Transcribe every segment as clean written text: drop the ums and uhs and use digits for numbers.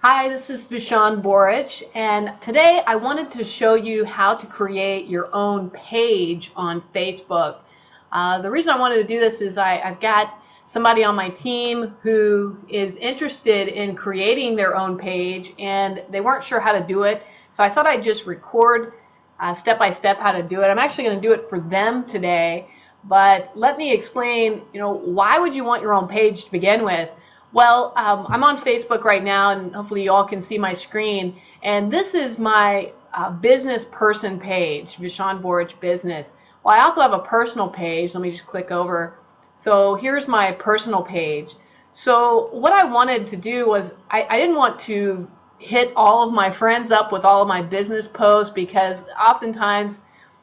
Hi, this is Vishan Borich, and today I wanted to show you how to create your own page on Facebook. The reason I wanted to do this is I've got somebody on my team who is interested in creating their own page, and they weren't sure how to do it, so I thought I'd just record step by step how to do it. I'm actually going to do it for them today, but let me explain, why would you want your own page to begin with? Well, I'm on Facebook right now, and hopefully you all can see my screen. And this is my business person page, Vishan Borich Business. Well, I also have a personal page. Let me just click over. So here's my personal page. So what I wanted to do was I didn't want to hit all of my friends up with all of my business posts, because oftentimes,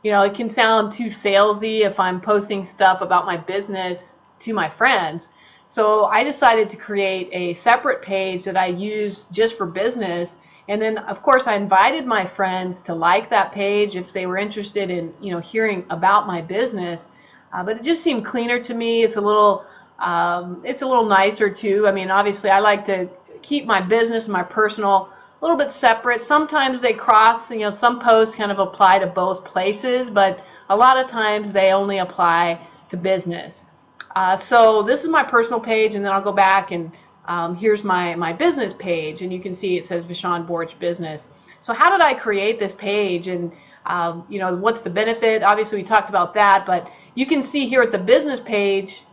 it can sound too salesy if I'm posting stuff about my business to my friends. So I decided to create a separate page that I use just for business. And then, of course, I invited my friends to like that page if they were interested in, hearing about my business. But it just seemed cleaner to me. It's a little nicer too. I mean, obviously, I like to keep my business and my personal a little bit separate. Sometimes they cross. Some posts kind of apply to both places, but a lot of times they only apply to business. So this is my personal page, and then I'll go back and here's my business page, and you can see it says Vishan Borich Business. So how did I create this page, and what's the benefit? Obviously we talked about that, but you can see here at the business page,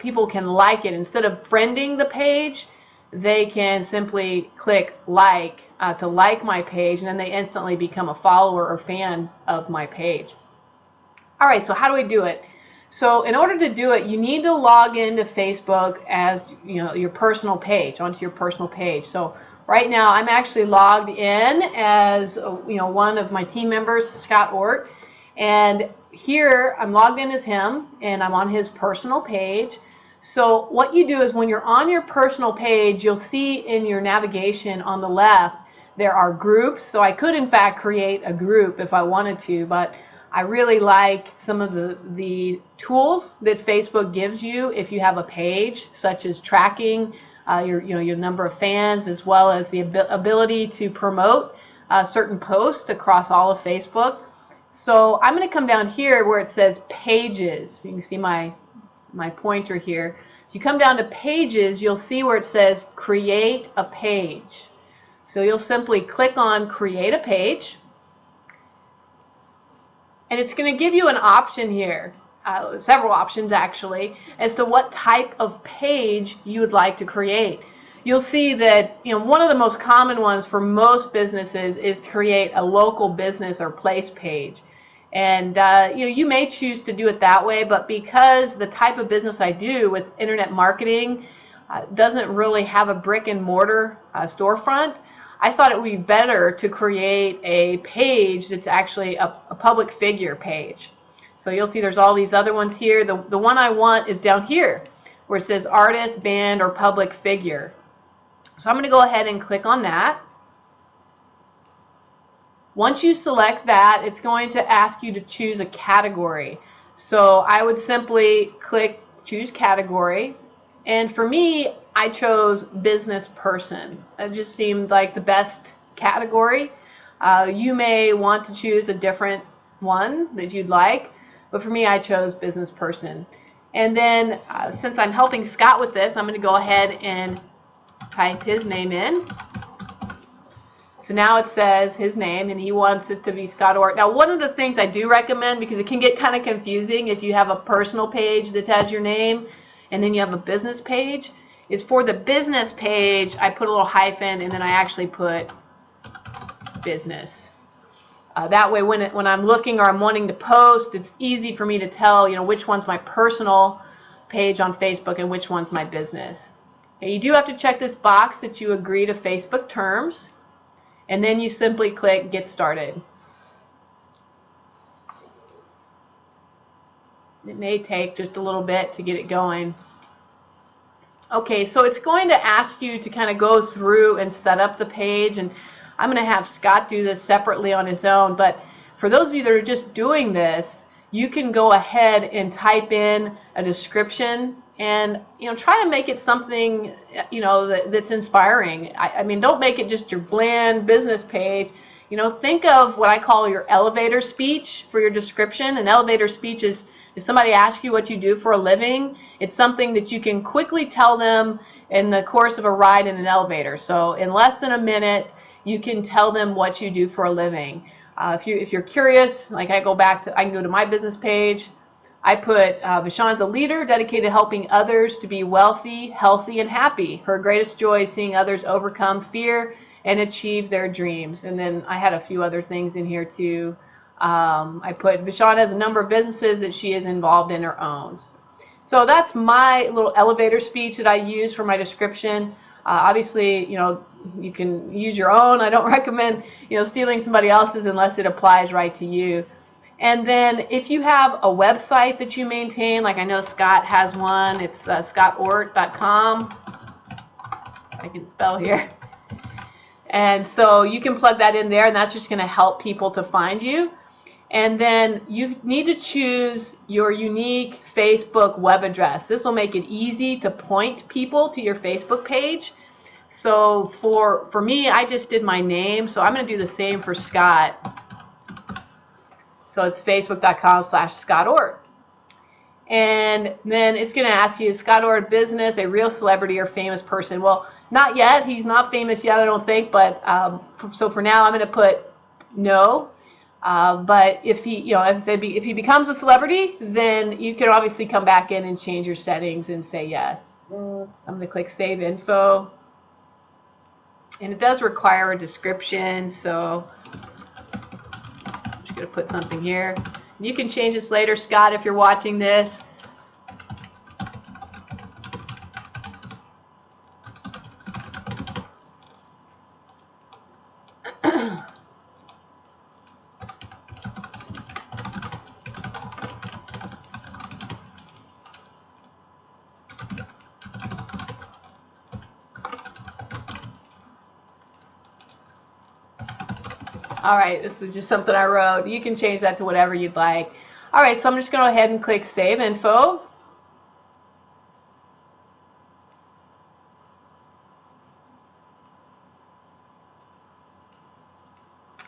people can like it. Instead of friending the page, they can simply click like to like my page, and then they instantly become a follower or fan of my page. All right, so how do we do it? So in order to do it, you need to log into Facebook as your personal page, onto your personal page. So right now I'm actually logged in as one of my team members, Scott Ort, and here I'm logged in as him, and I'm on his personal page. So what you do is when you're on your personal page, you'll see in your navigation on the left there are groups. So I could in fact create a group if I wanted to, but I really like some of the tools that Facebook gives you if you have a page, such as tracking your number of fans, as well as the ability to promote certain posts across all of Facebook. So I'm going to come down here where it says Pages. You can see my pointer here. If you come down to Pages, you'll see where it says Create a Page. So you'll simply click on Create a Page. And it's going to give you an option here, several options actually, as to what type of page you would like to create. You'll see that one of the most common ones for most businesses is to create a local business or place page. And you may choose to do it that way, but because the type of business I do with internet marketing doesn't really have a brick and mortar storefront, I thought it would be better to create a page that's actually a public figure page. So you'll see there's all these other ones here. The one I want is down here where it says artist, band, or public figure. So I'm going to go ahead and click on that. Once you select that, it's going to ask you to choose a category. So I would simply click choose category. And for me, I chose business person. It just seemed like the best category. You may want to choose a different one that you'd like, but for me, I chose business person. And then since I'm helping Scott with this, I'm going to go ahead and type his name in. So now it says his name, and he wants it to be Scott Ort. Now, one of the things I do recommend, because it can get kind of confusing if you have a personal page that has your name and then you have a business page, is for the business page, I put a little hyphen, and then I actually put business. That way, when I'm looking or I'm wanting to post, it's easy for me to tell, which one's my personal page on Facebook and which one's my business. Okay, you do have to check this box that you agree to Facebook terms, and then you simply click Get Started. It may take just a little bit to get it going. Okay, so it's going to ask you to kind of go through and set up the page, and I'm going to have Scott do this separately on his own, but for those of you that are just doing this, you can go ahead and type in a description and try to make it something that's inspiring. I mean, don't make it just your bland business page. Think of what I call your elevator speech for your description. An elevator speech is if somebody asks you what you do for a living, it's something that you can quickly tell them in the course of a ride in an elevator. So in less than a minute, you can tell them what you do for a living. If you're curious, like I can go to my business page. I put Vashon's a leader dedicated to helping others to be wealthy, healthy, and happy. Her greatest joy is seeing others overcome fear and achieve their dreams. And then I had a few other things in here too. I put Vashon has a number of businesses that she is involved in or owns. So that's my little elevator speech that I use for my description. Obviously, you can use your own. I don't recommend, stealing somebody else's unless it applies right to you. And then if you have a website that you maintain, like I know Scott has one, it's scottoort.com. I can spell here. And so you can plug that in there, and that's just going to help people to find you. And then you need to choose your unique Facebook web address. This will make it easy to point people to your Facebook page. So for me, I just did my name, so I'm going to do the same for Scott. So it's facebook.com/ScottOrt. And then it's going to ask you, is Scott Oort business, a real celebrity or famous person? Well, not yet. He's not famous yet, I don't think. But so for now, I'm going to put no. But if he becomes a celebrity, then you can obviously come back in and change your settings and say yes. So I'm going to click Save Info. And it does require a description, so I'm just going to put something here. You can change this later, Scott, if you're watching this. All right, this is just something I wrote. You can change that to whatever you'd like. All right, so I'm just going to go ahead and click Save Info.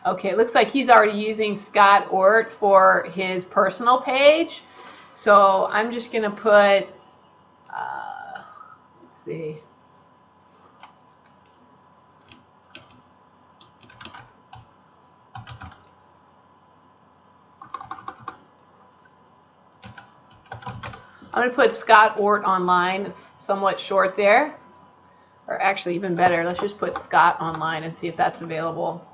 Okay, it looks like he's already using Scott Oort for his personal page. So I'm just going to put, let's see. I'm going to put Scott Oort Online. It's somewhat short there. Or actually, even better, let's just put Scott Online and see if that's available.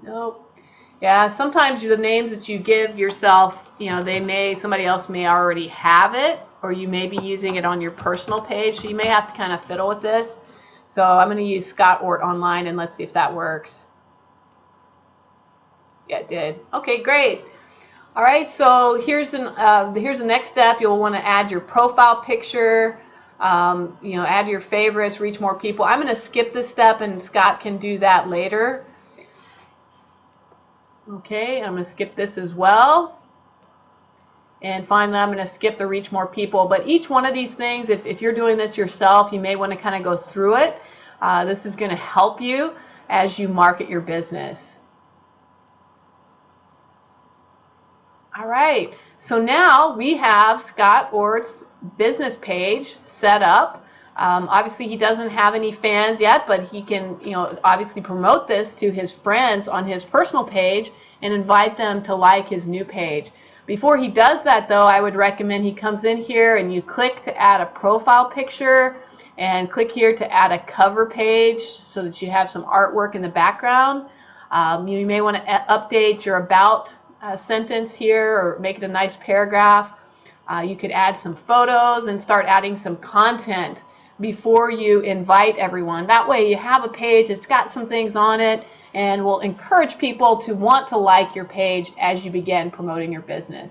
Nope. Yeah, sometimes the names that you give yourself, somebody else may already have it, or you may be using it on your personal page, so you may have to kind of fiddle with this. So I'm going to use Scott Oort Online, and let's see if that works. Yeah, it did. Okay, great. All right, so here's the next step. You'll want to add your profile picture, add your favorites, reach more people. I'm going to skip this step, and Scott can do that later. Okay, I'm going to skip this as well. And finally, I'm going to skip the reach more people. But each one of these things, if you're doing this yourself, you may want to kind of go through it. This is going to help you as you market your business. All right, so now we have Scott Oort's business page set up. Obviously, he doesn't have any fans yet, but he can, obviously promote this to his friends on his personal page and invite them to like his new page. Before he does that, though, I would recommend he comes in here and you click to add a profile picture and click here to add a cover page so that you have some artwork in the background. You may want to update your about sentence here or make it a nice paragraph. You could add some photos and start adding some content before you invite everyone. That way you have a page that's got some things on it and will encourage people to want to like your page as you begin promoting your business.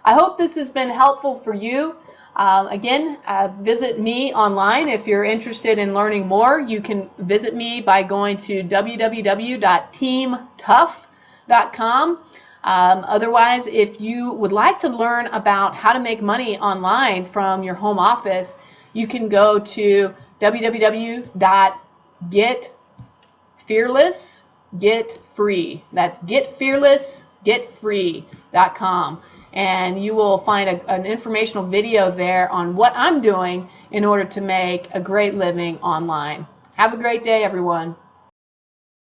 I hope this has been helpful for you. Again, visit me online if you're interested in learning more. You can visit me by going to www.teamtough.com. Otherwise, if you would like to learn about how to make money online from your home office, you can go to www.getfearlessgetfree. That's getfearlessgetfree.com. And you will find an informational video there on what I'm doing in order to make a great living online. Have a great day, everyone.